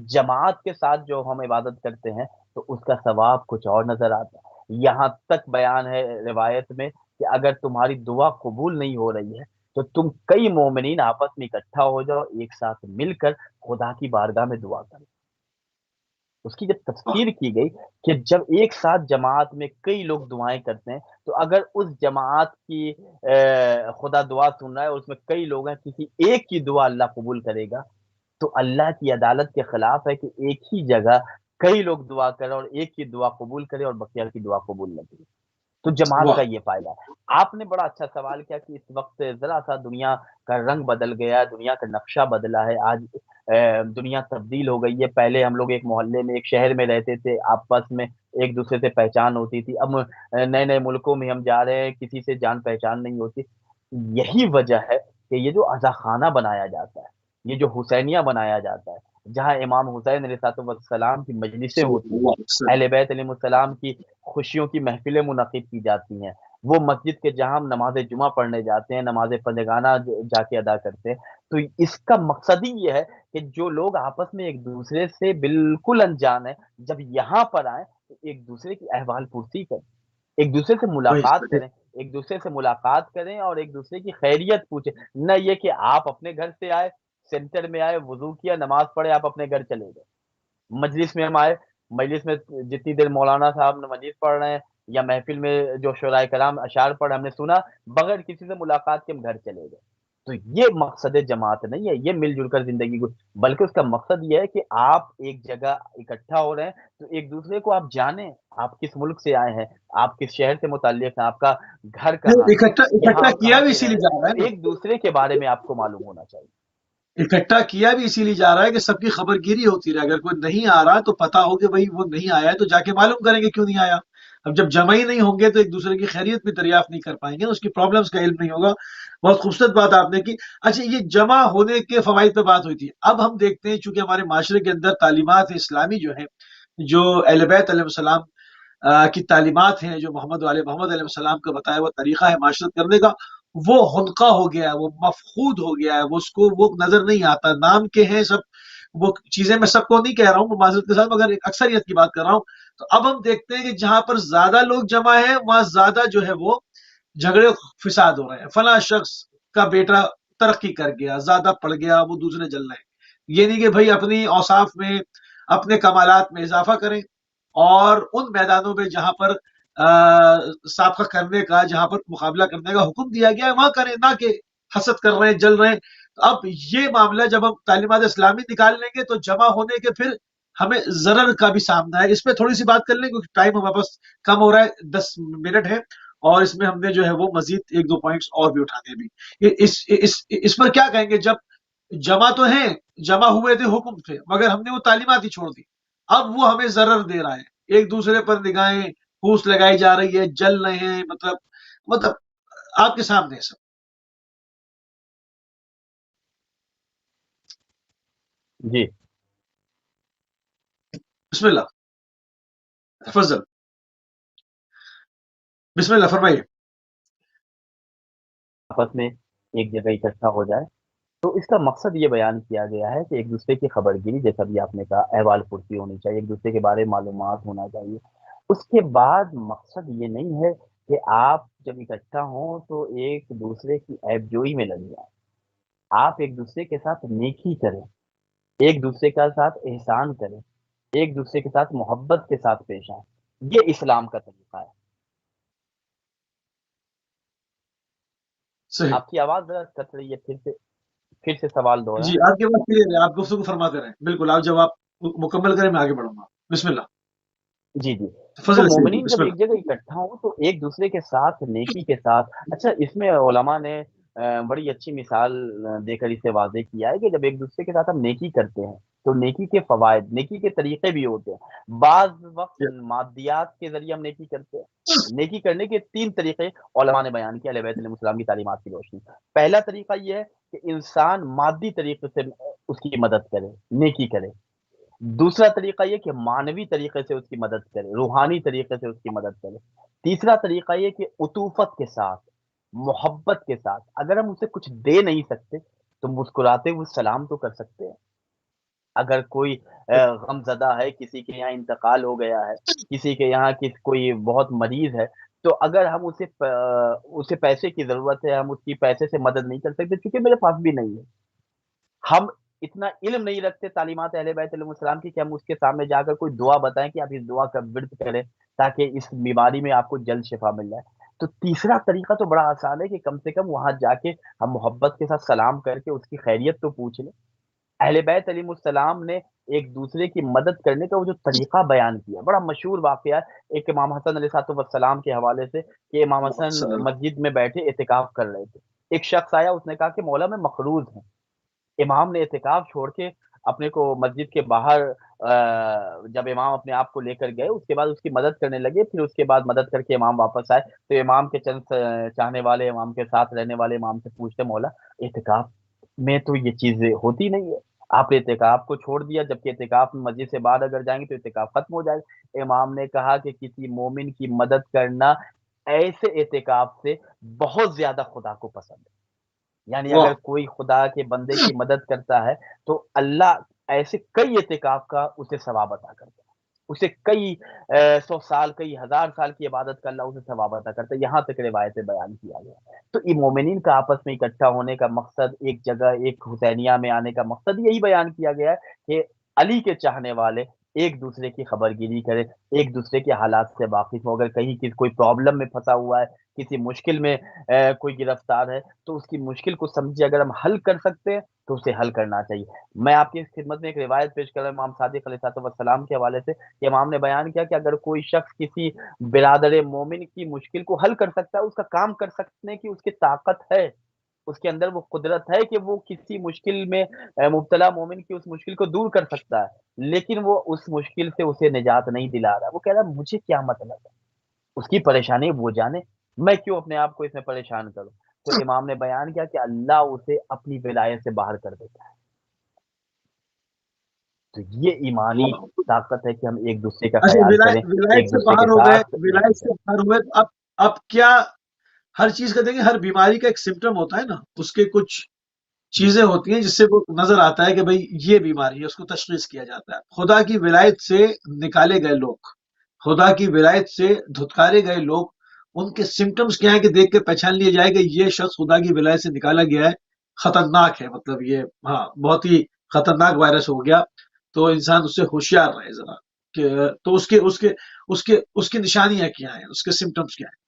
جماعت کے ساتھ جو ہم عبادت کرتے ہیں تو اس کا ثواب کچھ اور نظر آتا ہے۔ یہاں تک بیان ہے روایت میں کہ اگر تمہاری دعا قبول نہیں ہو رہی ہے تو تم کئی مومنین آپس میں اکٹھا ہو جاؤ، ایک ساتھ مل کر خدا کی بارگاہ میں دعا کرو۔ اس کی جب تفسیر کی گئی کہ جب ایک ساتھ جماعت میں کئی لوگ دعائیں کرتے ہیں تو اگر اس جماعت کی خدا دعا سن رہا ہے اور اس میں کئی لوگ ہیں، کسی ایک کی دعا اللہ قبول کرے گا، تو اللہ کی عدالت کے خلاف ہے کہ ایک ہی جگہ کئی لوگ دعا کریں اور ایک کی دعا قبول کرے اور بقیہ کی دعا قبول نہ کرے۔ تو جماعت کا واہ یہ فائدہ ہے۔ آپ نے بڑا اچھا سوال کیا کہ اس وقت ذرا سا دنیا کا رنگ بدل گیا ہے، دنیا کا نقشہ بدلا ہے، آج دنیا تبدیل ہو گئی ہے۔ پہلے ہم لوگ ایک محلے میں ایک شہر میں رہتے تھے، آپس میں ایک دوسرے سے پہچان ہوتی تھی، اب نئے نئے ملکوں میں ہم جا رہے ہیں، کسی سے جان پہچان نہیں ہوتی۔ یہی وجہ ہے کہ یہ جو عزا خانہ بنایا جاتا ہے، یہ جو حسینیہ بنایا جاتا ہے، جہاں امام حسین علیہ السلام کی مجلسیں ہوتی ہیں، اللہ اہل بیت علیہ السلام کی خوشیوں کی محفلیں منعقد کی جاتی ہیں، وہ مسجد کے جہاں ہم نماز جمعہ پڑھنے جاتے ہیں، نماز فجرانہ جا کے ادا کرتے ہیں، تو اس کا مقصد ہی یہ ہے کہ جو لوگ آپس میں ایک دوسرے سے بالکل انجان ہیں، جب یہاں پر آئیں تو ایک دوسرے کی احوال پرسی کریں، ایک دوسرے سے وہی ملاقات کریں، ایک دوسرے سے ملاقات کریں اور ایک دوسرے کی خیریت پوچھیں۔ نہ یہ کہ آپ اپنے گھر سے آئے، سینٹر میں آئے، وضو کیا، نماز پڑھے، آپ اپنے گھر چلے گئے۔ مجلس میں ہم آئے، مجلس میں جتنی دیر مولانا صاحب نے مجلس پڑھ رہے ہیں یا محفل میں جو شعراء کرام اشعار پڑھ رہے ہیں، ہم نے سنا، بغیر کسی سے ملاقات کے ہم گھر چلے گئے۔ تو یہ مقصد جماعت نہیں ہے، یہ مل جل کر زندگی کو، بلکہ اس کا مقصد یہ ہے کہ آپ ایک جگہ اکٹھا ہو رہے ہیں تو ایک دوسرے کو آپ جانیں، آپ کس ملک سے آئے ہیں، آپ کس شہر سے متعلق ہیں، آپ کا گھر کہاں ہے، اکٹھا یہاں اکٹھا آپ کیا کہاں بھی سے اسی رہ لیے رہے جا ہیں، رہا تو ہے نا، ایک دوسرے کے بارے میں آپ کو معلوم ہونا چاہیے۔ اکٹھا کیا بھی اسی لیے جا رہا ہے کہ سب کی خبر گیری ہوتی رہے، اگر کوئی نہیں آ رہا تو پتا ہو کہ بھائی وہ نہیں آیا ہے، تو جا کے معلوم کریں گے کیوں نہیں آیا۔ اب جب جمع ہی نہیں ہوں گے تو ایک دوسرے کی خیریت بھی دریافت نہیں کر پائیں گے، اس کی پرابلمس کا علم نہیں ہوگا۔ بہت خوبصورت بات آپ نے کی۔ اچھا، یہ جمع ہونے کے فوائد پہ بات ہوئی تھی، اب ہم دیکھتے ہیں چونکہ ہمارے معاشرے کے اندر تعلیمات اسلامی جو ہیں، جو اہل بیت علیہ السلام کی تعلیمات ہیں، جو محمد علیہ السلام کا بتایا ہوا طریقہ ہے معاشرت کرنے کا، وہ حلقہ ہو گیا ہے، وہ مفقود ہو گیا ہے، وہ اس کو وہ نظر نہیں آتا، نام کے ہیں سب وہ چیزیں، میں سب کو نہیں کہہ رہا ہوں معذرت کے ساتھ، مگر ایک اکثریت کی بات کر رہا ہوں۔ تو اب ہم دیکھتے ہیں کہ جہاں پر زیادہ لوگ جمع ہیں وہاں زیادہ جو ہے وہ جھگڑے فساد ہو رہے ہیں، فلاں شخص کا بیٹا ترقی کر گیا، زیادہ پڑھ گیا، وہ دوسرے جل رہے ہیں۔ یہ نہیں کہ بھائی اپنی اوصاف میں، اپنے کمالات میں اضافہ کریں، اور ان میدانوں میں جہاں پر سابقہ کرنے کا، جہاں پر مقابلہ کرنے کا حکم دیا گیا ہے وہاں کریں، نہ کہ حسد کر رہے ہیں، جل رہے ہیں۔ اب یہ معاملہ جب ہم تعلیمات اسلامی نکال لیں گے تو جمع ہونے کے پھر ہمیں ضرر کا بھی سامنا ہے۔ اس پہ تھوڑی سی بات کر لیں کیونکہ ٹائم ہمارے پاس کم ہو رہا ہے، 10 منٹ ہے، اور اس میں ہم نے جو ہے وہ مزید ایک دو پوائنٹس اور بھی اٹھانے ہیں بھی۔ اس پر کیا کہیں گے؟ جب جمع تو ہیں، جمع ہوئے تھے حکم تھے، مگر ہم نے وہ تعلیمات ہی چھوڑ دی، اب وہ ہمیں ضرر دے رہا ہے، ایک دوسرے پر نگاہیں پھوس لگائی جا رہی ہے، جل رہے ہیں، مطلب آپ کے سامنے ہے سب۔ جی، بسم اللہ، فضل، بسم اللہ فرمائیے۔ آپس میں ایک جگہ اکٹھا ہو جائے، تو اس کا مقصد یہ بیان کیا گیا ہے کہ ایک دوسرے کی خبر گیری، جیسا بھی آپ نے کہا، احوال پرسی ہونی چاہیے، ایک دوسرے کے بارے میں معلومات ہونا چاہیے۔ اس کے بعد مقصد یہ نہیں ہے کہ آپ جب اکٹھا ہوں تو ایک دوسرے کی عیب جوئی میں لگ جائیں، آپ ایک دوسرے کے ساتھ نیکی کریں، ایک دوسرے کے ساتھ احسان کریں، ایک دوسرے کے ساتھ محبت کے ساتھ پیش آئیں۔ یہ اسلام کا طریقہ ہے۔ صحیح، آپ کی آواز ذرا کٹ رہی ہے، پھر سے سوال جی دوہرائیں۔ آپ کے پاس کلیئر ہے، آپ گفتگو فرماتے رہیں، بالکل، آپ جب آپ مکمل کریں میں آگے بڑھوں گا۔ بسم اللہ، جی جی، تو فضل سے مومنین بسم جب اللہ۔ ایک جگہ اکٹھا ہوں تو ایک دوسرے کے ساتھ نیکی کے ساتھ، اچھا اس میں علماء نے بڑی اچھی مثال دے کر اسے واضح کیا ہے کہ جب ایک دوسرے کے ساتھ ہم نیکی کرتے ہیں تو نیکی کے فوائد، نیکی کے طریقے بھی ہوتے ہیں۔ بعض وقت مادیات کے ذریعے ہم نیکی کرتے ہیں۔ نیکی کرنے کے 3 طریقے علماء نے بیان کیا، اہل بیت علیہ السلام کی تعلیمات کی روشنی۔ پہلا طریقہ یہ ہے کہ انسان مادی طریقے سے اس کی مدد کرے، نیکی کرے۔ دوسرا طریقہ یہ کہ معنوی طریقے سے اس کی مدد کرے، روحانی طریقے سے اس کی مدد کرے۔ تیسرا طریقہ یہ کہ عطوفت کے ساتھ، محبت کے ساتھ، اگر ہم اسے کچھ دے نہیں سکتے تو مسکراتے ہوئے سلام تو کر سکتے ہیں۔ اگر کوئی غم زدہ ہے، کسی کے یہاں انتقال ہو گیا ہے، کسی کے یہاں کوئی بہت مریض ہے، تو اگر ہم اسے پیسے کی ضرورت ہے، ہم اس کی پیسے سے مدد نہیں کر سکتے کیونکہ میرے پاس بھی نہیں ہے، ہم اتنا علم نہیں رکھتے تعلیمات اہل بیت علیہ السلام کی کہ ہم اس کے سامنے جا کر کوئی دعا بتائیں کہ آپ اس دعا کا ورد کریں تاکہ اس بیماری میں آپ کو جلد شفا مل جائے۔ تو تیسرا طریقہ تو بڑا آسان ہے کہ کم سے کم وہاں جا کے ہم محبت کے ساتھ سلام کر کے اس کی خیریت تو پوچھ لیں۔ اہل بیت علیہ السلام نے ایک دوسرے کی مدد کرنے کا وہ جو طریقہ بیان کیا، بڑا مشہور واقعہ ہے ایک امام حسن علیہ السلام کے حوالے سے، کہ امام حسن صلی اللہ مسجد میں بیٹھے اعتکاف کر رہے تھے، ایک شخص آیا، اس نے کہا کہ مولا میں مقروض ہوں۔ امام نے اعتکاف چھوڑ کے اپنے کو مسجد کے باہر جب امام اپنے آپ کو لے کر گئے، اس کے بعد اس کی مدد کرنے لگے، پھر اس کے بعد مدد کر کے امام واپس آئے تو امام کے چند چاہنے والے، امام کے ساتھ رہنے والے امام سے پوچھتے مولا اعتکاف میں تو یہ چیزیں ہوتی نہیں ہے، آپ نے اعتکاف کو چھوڑ دیا، جبکہ اعتکاف میں مسجد سے باہر اگر جائیں گے تو اعتکاف ختم ہو جائے گا۔ امام نے کہا کہ کسی مومن کی مدد کرنا ایسے اعتکاف سے بہت زیادہ خدا کو پسند ہے، یعنی اگر واہ کوئی خدا کے بندے کی مدد کرتا ہے تو اللہ ایسے کئی اعتکاف کا اسے ثواب عطا کرتا ہے، اسے کئی 100 سال، کئی ہزار سال کی عبادت کا اللہ اسے ثواب عطا کرتا ہے، یہاں تک روایت بیان کیا گیا ہے۔ تو یہ مومنین کا آپس میں اکٹھا ہونے کا مقصد، ایک جگہ ایک حسینیہ میں آنے کا مقصد یہی بیان کیا گیا ہے کہ علی کے چاہنے والے ایک دوسرے کی خبر گیری کرے، ایک دوسرے کے حالات سے واقف ہو، اگر کہیں کوئی پرابلم میں پھنسا ہوا ہے، کسی مشکل میں کوئی گرفتار ہے تو اس کی مشکل کو سمجھے، اگر ہم حل کر سکتے ہیں تو اسے حل کرنا چاہیے۔ میں آپ کی خدمت میں ایک روایت پیش کر رہا ہوں امام صادق علیہ السلام کے حوالے سے، کہ امام نے بیان کیا کہ اگر کوئی شخص کسی برادر مومن کی مشکل کو حل کر سکتا ہے، اس کا کام کر سکنے کی اس کی طاقت ہے، اس کے اندر وہ قدرت ہے کہ وہ کسی مشکل میں مبتلا مومن کی اس مشکل کو دور کر سکتا ہے، لیکن وہ اس مشکل سے اسے نجات نہیں دلا رہا، وہ کہہ رہا مجھے کیا مطلب ہے، اس کی پریشانی وہ جانے، میں کیوں اپنے آپ کو اس میں پریشان کروں؟ تو امام نے بیان کیا کہ اللہ اسے اپنی ولایت سے باہر کر دیتا ہے۔ تو یہ ایمانی واہ طاقت ہے کہ ہم ایک دوسرے کا اچھا خیال کریں، ولایت ایک سے دوسرے کے باہر ہو گئے، ساتھ ولایت نیکی سے کریں۔ باہر ہوئے تو اب کیا، ہر چیز کا دیکھیں، ہر بیماری کا ایک سمٹم ہوتا ہے نا، اس کے کچھ جی چیزیں ہوتی ہیں جس سے وہ نظر آتا ہے کہ بھئی یہ بیماری ہے، اس کو تشخیص کیا جاتا ہے۔ خدا کی ولایت سے نکالے گئے لوگ، خدا کی ولایت سے دھتکارے گئے لوگ، ان کے سمٹمز کیا ہیں کہ دیکھ کے پہچان لیا جائے کہ یہ شخص خدا کی ولایت سے نکالا گیا ہے، خطرناک ہے، مطلب یہ ہاں بہت ہی خطرناک وائرس ہو گیا، تو انسان اس سے ہوشیار رہے ذرا کہ تو اس کی نشانیاں کیا ہیں، اس کے سمٹمز کیا ہیں؟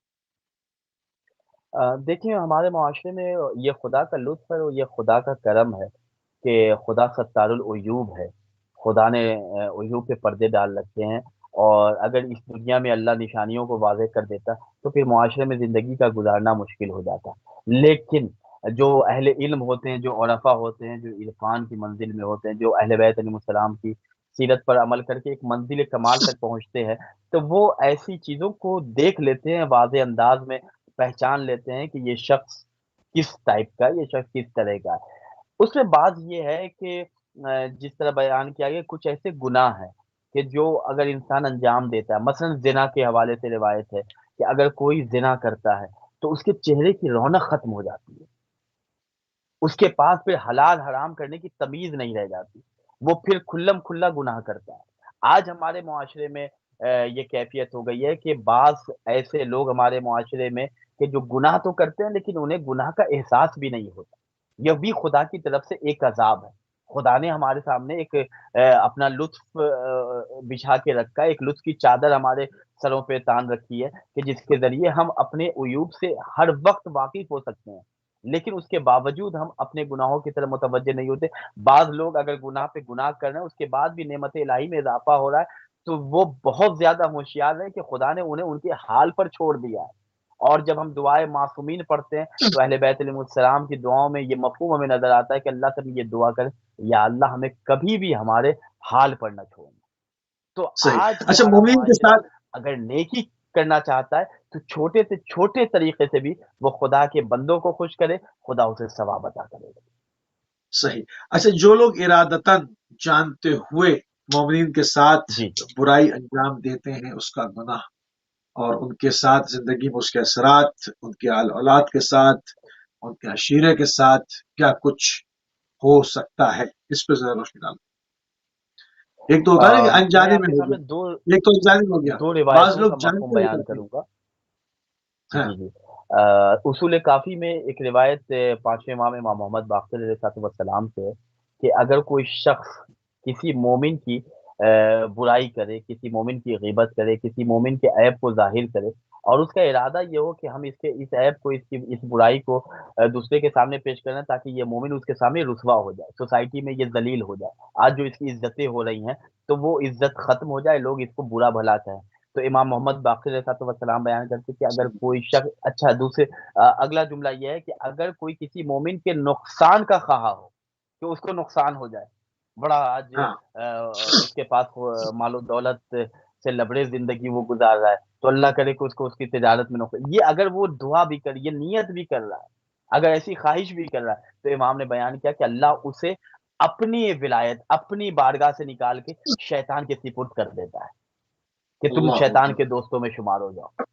دیکھیں ہمارے معاشرے میں یہ خدا کا لطف ہے اور یہ خدا کا کرم ہے کہ خدا ستار العیوب ہے، خدا نے عیوب پہ پردے ڈال رکھے ہیں، اور اگر اس دنیا میں اللہ نشانیوں کو واضح کر دیتا تو پھر معاشرے میں زندگی کا گزارنا مشکل ہو جاتا، لیکن جو اہل علم ہوتے ہیں، جو عرفا ہوتے ہیں، جو عرفان کی منزل میں ہوتے ہیں، جو اہل بیت علیہ السلام کی سیرت پر عمل کر کے ایک منزل کمال تک پہنچتے ہیں، تو وہ ایسی چیزوں کو دیکھ لیتے ہیں، واضح انداز میں پہچان لیتے ہیں کہ یہ شخص کس ٹائپ کا، یہ شخص کس طرح کا ہے۔ اس میں بات یہ ہے کہ جس طرح بیان کیا گیا کچھ ایسے گناہ ہیں کہ جو اگر انسان انجام دیتا ہے، مثلا زنا کے حوالے سے روایت ہے کہ اگر کوئی زنا کرتا ہے تو اس کے چہرے کی رونق ختم ہو جاتی ہے، اس کے پاس پھر حلال حرام کرنے کی تمیز نہیں رہ جاتی، وہ پھر کھلم کھلا گناہ کرتا ہے۔ آج ہمارے معاشرے میں یہ کیفیت ہو گئی ہے کہ بعض ایسے لوگ ہمارے معاشرے میں کہ جو گناہ تو کرتے ہیں لیکن انہیں گناہ کا احساس بھی نہیں ہوتا، یہ بھی خدا کی طرف سے ایک عذاب ہے۔ خدا نے ہمارے سامنے ایک اپنا لطف بچھا کے رکھا ہے، ایک لطف کی چادر ہمارے سروں پہ تان رکھی ہے کہ جس کے ذریعے ہم اپنے عیوب سے ہر وقت واقف ہو سکتے ہیں، لیکن اس کے باوجود ہم اپنے گناہوں کی طرف متوجہ نہیں ہوتے۔ بعض لوگ اگر گناہ پہ گناہ کر رہے ہیں، اس کے بعد بھی نعمت الہی میں اضافہ ہو رہا ہے، تو وہ بہت زیادہ ہوشیار ہیں کہ خدا نے انہیں ان کے حال پر چھوڑ دیا ہے۔ اور جب ہم دعائے معصومین پڑھتے ہیں تو اہل بیت علیہ السلام کی دعاؤں میں یہ مفہوم ہمیں نظر آتا ہے کہ اللہ سے ہم یہ دعا کریں، یا اللہ ہمیں کبھی بھی ہمارے حال پر نہ چھوڑنا۔ تو صحیح۔ آج اچھا ہمارا مومین کے معاشرہ ساتھ اگر نیکی کرنا چاہتا ہے تو چھوٹے سے چھوٹے طریقے سے بھی وہ خدا کے بندوں کو خوش کرے، خدا اسے ثواب عطا کرے گا۔ صحیح۔ اچھا جو لوگ ارادتاً جانتے ہوئے مومنین کے ساتھ جی برائی انجام دیتے ہیں، اس کا گناہ اور ان کے ساتھ زندگی میں اس کے اثرات، ان کے آل اولاد کے ساتھ، ان کے عشیرے کے ساتھ کیا کچھ ہو سکتا ہے، اس پہ ذرا روشنی ڈالیں۔ ایک تو ہوتا ہے نا کہ میں انجانے آپ میں کے ہو سامنے گیا، ایک تو انجانے میں ہو گیا، دو بعض روایتوں لوگ کا مفہوم جانتے ہوئے بیان کرتے ہیں۔ کروں گا۔ ہاں جی جی اصول کافی میں ایک روایت پانچویں امام امام محمد باقر علیہ السلام سے ہے کہ اگر کوئی شخص کسی مومن کی برائی کرے، کسی مومن کی غیبت کرے، کسی مومن کے عیب کو ظاہر کرے، اور اس کا ارادہ یہ ہو کہ ہم اس عیب کو، اس برائی کو دوسرے کے سامنے پیش کریں تاکہ یہ مومن اس کے سامنے رسوا ہو جائے، سوسائٹی میں یہ ذلیل ہو جائے۔ آج جو اس کی عزتیں ہو رہی ہیں تو وہ عزت ختم ہو جائے، لوگ اس کو برا بھلا کہیں۔ تو امام محمد باقر علیہ السلام بیان کرتے کہ اگر کوئی شخص، اچھا دوسرے اگلا جملہ یہ ہے کہ اگر کوئی کسی مومن کے نقصان کا خواہاں ہو کہ اس کو نقصان ہو جائے، بڑا آج ہاں اس کے پاس مال و دولت سے لبڑے زندگی وہ گزار رہا ہے، تو اللہ کرے کہ اس کو اس کی تجارت میں نقصان، یہ اگر وہ دعا بھی کر، یہ نیت بھی کر رہا ہے، اگر ایسی خواہش بھی کر رہا ہے، تو امام نے بیان کیا کہ اللہ اسے اپنی ولایت، اپنی بارگاہ سے نکال کے شیطان کے سپرد کر دیتا ہے کہ تم اللہ شیطان اکبر۔ کے دوستوں میں شمار ہو جاؤ۔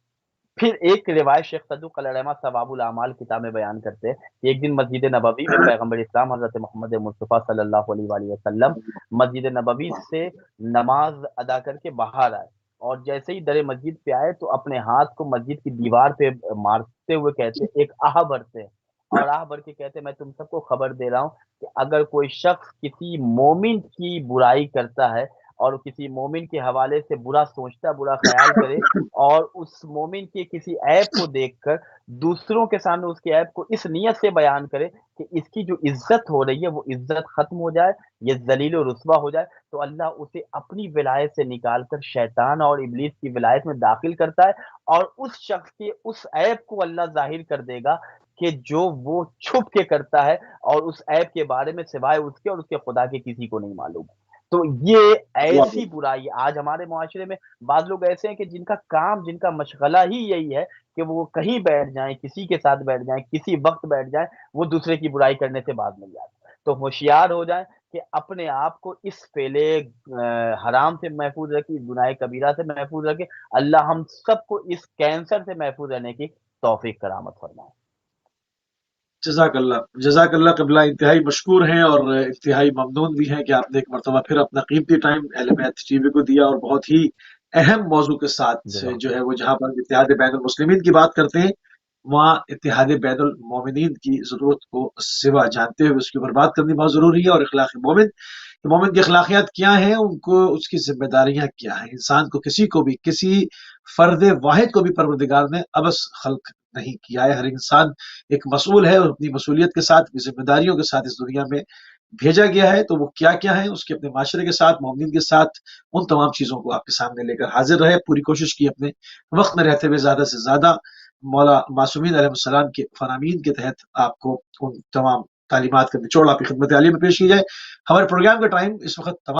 پھر ایک روایت شیخ صدوق علیہ الرحمہ ثواب الاعمال کتاب میں بیان کرتے ہیں کہ ایک دن مسجد نبوی میں پیغمبر اسلام حضرت محمد مصطفیٰ صلی اللہ علیہ وآلہ وسلم مسجد نبوی سے نماز ادا کر کے باہر آئے، اور جیسے ہی در مسجد پہ آئے تو اپنے ہاتھ کو مسجد کی دیوار پہ مارتے ہوئے کہتے، ایک آہ بھرتے ہیں، اور آہ بھر کے کہتے میں تم سب کو خبر دے رہا ہوں کہ اگر کوئی شخص کسی مومن کی برائی کرتا ہے اور کسی مومن کے حوالے سے برا سوچتا، برا خیال کرے، اور اس مومن کے کسی عیب کو دیکھ کر دوسروں کے سامنے اس کے عیب کو اس نیت سے بیان کرے کہ اس کی جو عزت ہو رہی ہے وہ عزت ختم ہو جائے، یہ ذلیل و رسوا ہو جائے، تو اللہ اسے اپنی ولایت سے نکال کر شیطان اور ابلیس کی ولایت میں داخل کرتا ہے، اور اس شخص کے اس عیب کو اللہ ظاہر کر دے گا کہ جو وہ چھپ کے کرتا ہے، اور اس عیب کے بارے میں سوائے اس کے اور اس کے خدا کے کسی کو نہیں معلوم۔ تو یہ اللہ ایسی برائی آج ہمارے معاشرے میں، بعض لوگ ایسے ہیں کہ جن کا کام، جن کا مشغلہ ہی یہی ہے کہ وہ کہیں بیٹھ جائیں، کسی کے ساتھ بیٹھ جائیں، کسی وقت بیٹھ جائیں، وہ دوسرے کی برائی کرنے سے باز نہیں آتے۔ تو ہوشیار ہو جائیں کہ اپنے آپ کو اس فعلے حرام سے محفوظ رکھیں، گناہ کبیرہ سے محفوظ رکھیں۔ اللہ ہم سب کو اس کینسر سے محفوظ رہنے کی توفیق کرامت فرمائے۔ جزاک اللہ قبلہ، انتہائی مشکور ہیں اور انتہائی ممنون بھی ہیں کہ آپ نے ایک مرتبہ پھر اپنا قیمتی ٹائم اہل بیت ٹی وی کو دیا، اور بہت ہی اہم موضوع کے ساتھ جزاک جو ہے وہ جہاں پر اتحاد بین المسلمین کی بات کرتے ہیں، وہاں اتحاد بین المومنین کی ضرورت کو سوا جانتے ہوئے اس کی اوپر بات کرنی بہت ضروری ہے، اور اخلاق مومن کی اخلاقیات کیا ہیں، ان کو اس کی ذمہ داریاں کیا ہیں۔ انسان کو کسی کو بھی، کسی فرد واحد کو بھی پروردگار نے عبث خلق نہیں کیا ہے، ہر انسان ایک مسئول ہے، اور اپنی مسئولیت کے ساتھ، اپنی ذمہ داریوں کے ساتھ اس دنیا میں بھیجا گیا ہے۔ تو وہ کیا کیا ہے، اس کے اپنے معاشرے کے ساتھ، مومنین کے ساتھ، ان تمام چیزوں کو آپ کے سامنے لے کر حاضر رہے۔ پوری کوشش کی اپنے وقت میں رہتے ہوئے زیادہ سے زیادہ مولا معصومین علیہ السلام کے فرامین کے تحت آپ کو ان تمام تعلیمات کا نچوڑ آپ کی خدمت عالیہ میں پیش کی جائے۔ ہمارے پروگرام کا ٹائم اس وقت تمام